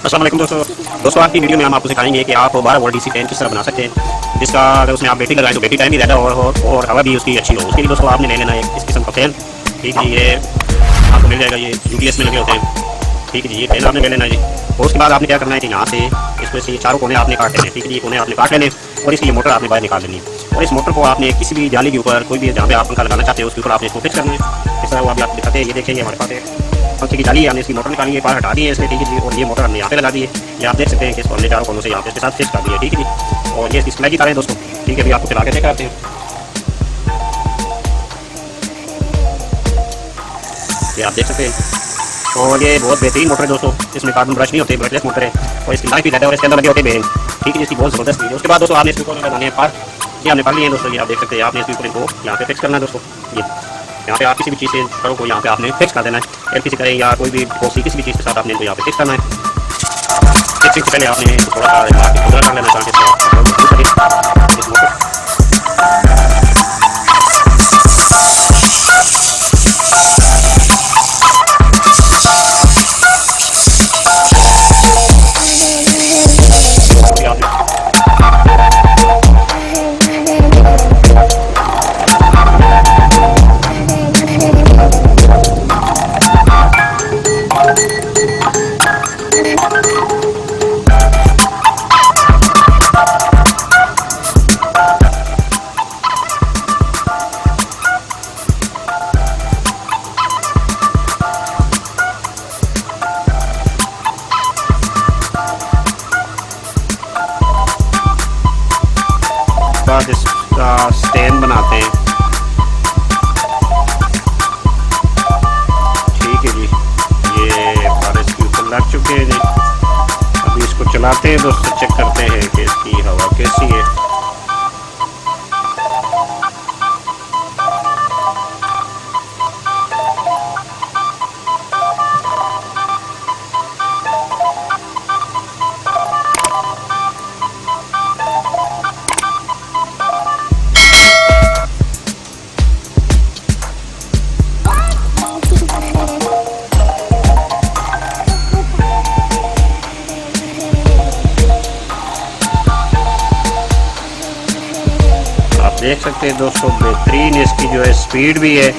अस्सलाम वालेकुम दोस्तों आज की वीडियो में हम आपको सिखाएंगे कि आप 12 वोल्ट डीसी फैन किस तरह बना सकते हैं, जिसका अगर उसमें आप बैटरी लगाएं तो बैटरी टाइम भी ज़्यादा और हवा भी उसकी अच्छी हो। उसके लिए दोस्तों आपने ले लेना है इस किस्म का फैन। ठीक है, ये आपको मिल जाएगा, ये यूपीएस में लगे होते हैं। ठीक है जी, ये फैन आपने ले लेना है जी। और उसके बाद आपने क्या करना है कि यहाँ से इसको से चारों कोने आपने काट लेने। ठीक है जी, कोने आपने काट लेने और इसकी मोटर आपने बाहर निकाल लेनी है। और इस मोटर को आपने किसी भी जाली के ऊपर, कोई भी जहाँ पे आप पंखा लगाना चाहते हो उसके ऊपर आपने इसको फिक्स करना है। इस तरह वो अभी आप दिखाते हैं, ये देखेंगे हमारे पास है पंखे की जाली है, हमने इसकी मोटर निकाली है, पार हटा दी है इसमें। ठीक है जी, और ये मोटर हमने यहाँ पे लगा दी है। ये आप देख सकते हैं कि इसको हमने चारों कोनों से यहाँ पे इसके साथ फिक्स कर दिया है। ठीक है जी, और ये इसकी सिलाई की तार है दोस्तों। ठीक है, अभी आपको चला के चेक करते हैं। ये आप देख सकते हैं, और ये बहुत बेहतरीन मोटर है दोस्तों। इसमें कार्बन ब्रश नहीं होते, ब्रशलेस मोटर है और इसकी लाइफ भी ज़्यादा है और इसके अंदर लगे होते हैं बेरिंग। ठीक है, इसकी बहुत ज़बरदस्त है। उसके बाद दोस्तों आपने इसके ऊपर लगाने हैं पार। ये हमने पढ़ लिए हैं दोस्तों, ये आप देख सकते हैं। आपने इसके ऊपर इनको यहाँ पे फिक्स करना है दोस्तों। ये यहाँ पे आप किसी भी चीज़ से करो को यहाँ पे आपने फिक्स कर देना है। एलपीसी करें या कोई भी बॉक्सी, किसी भी चीज़ के साथ आपने इनको यहाँ पे फिक्स करना है। फिक्सिंग से पहले आपने थोड़ा सा खुदरा कर लेना चाहिए। बाद इसका स्टैंड बनाते हैं। ठीक है जी, ये पर इसके ऊपर लग चुके हैं जी। अभी इसको चलाते हैं दोस्तों, चेक करते हैं कि इसकी हवा कैसी है। देख सकते हैं दोस्तों, बेहतरीन इसकी जो है स्पीड भी है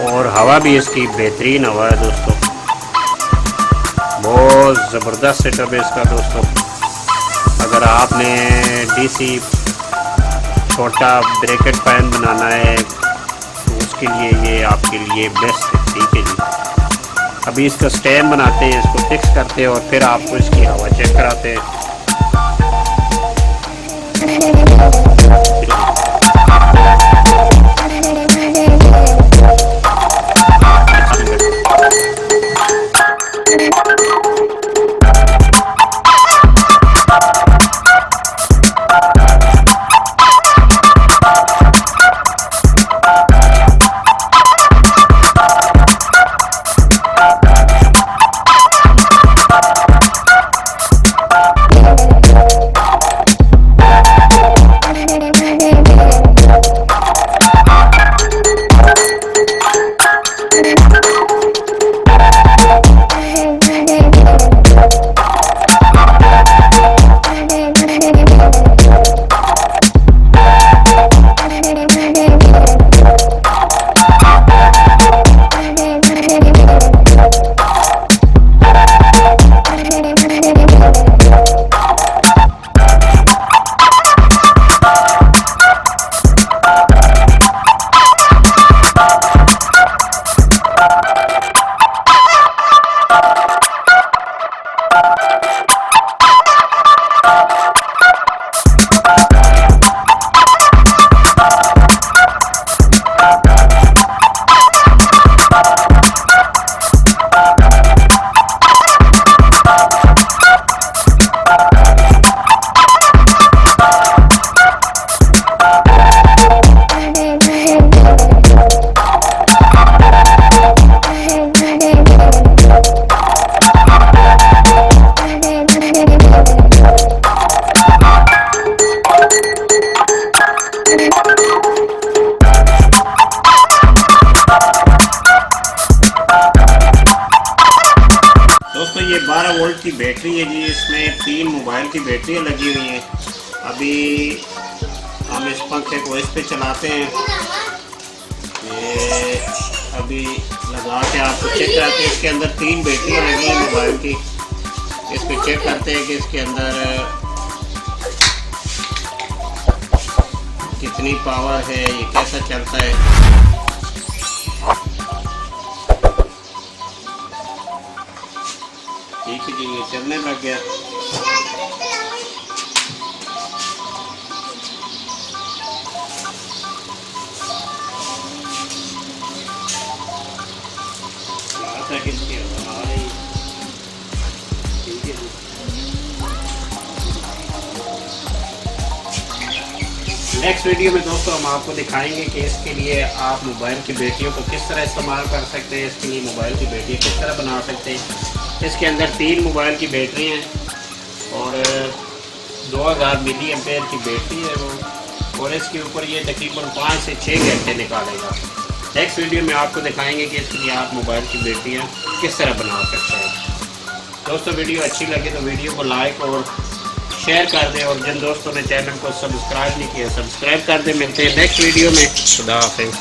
और हवा भी इसकी बेहतरीन हवा है दोस्तों। बहुत ज़बरदस्त सेटअप है इसका दोस्तों। अगर आपने डीसी छोटा ब्रैकेट फैन बनाना है तो उसके लिए ये आपके लिए बेस्ट है। ठीक है जी, अभी इसका स्टैंड बनाते हैं, इसको फिक्स करते हैं और फिर आपको इसकी हवा चेक कराते हैं। जी इसमें 3 मोबाइल की बैटरियाँ लगी हुई हैं। अभी हम इस पंखे को इस पे चलाते हैं। ये अभी लगा के आपको चेक करते हैं। इसके अंदर 3 बैटरियाँ लगी हैं मोबाइल की। इस पे चेक करते हैं कि इसके अंदर कितनी पावर है, ये कैसा चलता है। ठीक है जी, ये चलने लग गया। नेक्स्ट वीडियो में दोस्तों हम आपको दिखाएंगे कि इसके लिए आप मोबाइल की बैटरियों को किस तरह इस्तेमाल कर सकते हैं। इसके लिए मोबाइल की बैटरी किस तरह बना सकते हैं। इसके अंदर 3 मोबाइल की बैटरी हैं और 2000 मिली एम्पेयर की बैटरी है वो, और इसके ऊपर ये तकरीबन 5 से 6 घंटे निकालेगा। नेक्स्ट वीडियो में आपको दिखाएंगे कि इसके लिए आप मोबाइल की बैटरियाँ किस तरह बना सकते हैं। दोस्तों मिडियो अच्छी लगे तो वीडियो को लाइक और शेयर कर दें, और जिन दोस्तों ने चैनल को सब्सक्राइब नहीं किया सब्सक्राइब कर दें। मिलते हैं नेक्स्ट वीडियो में। खुदा हाफिज़।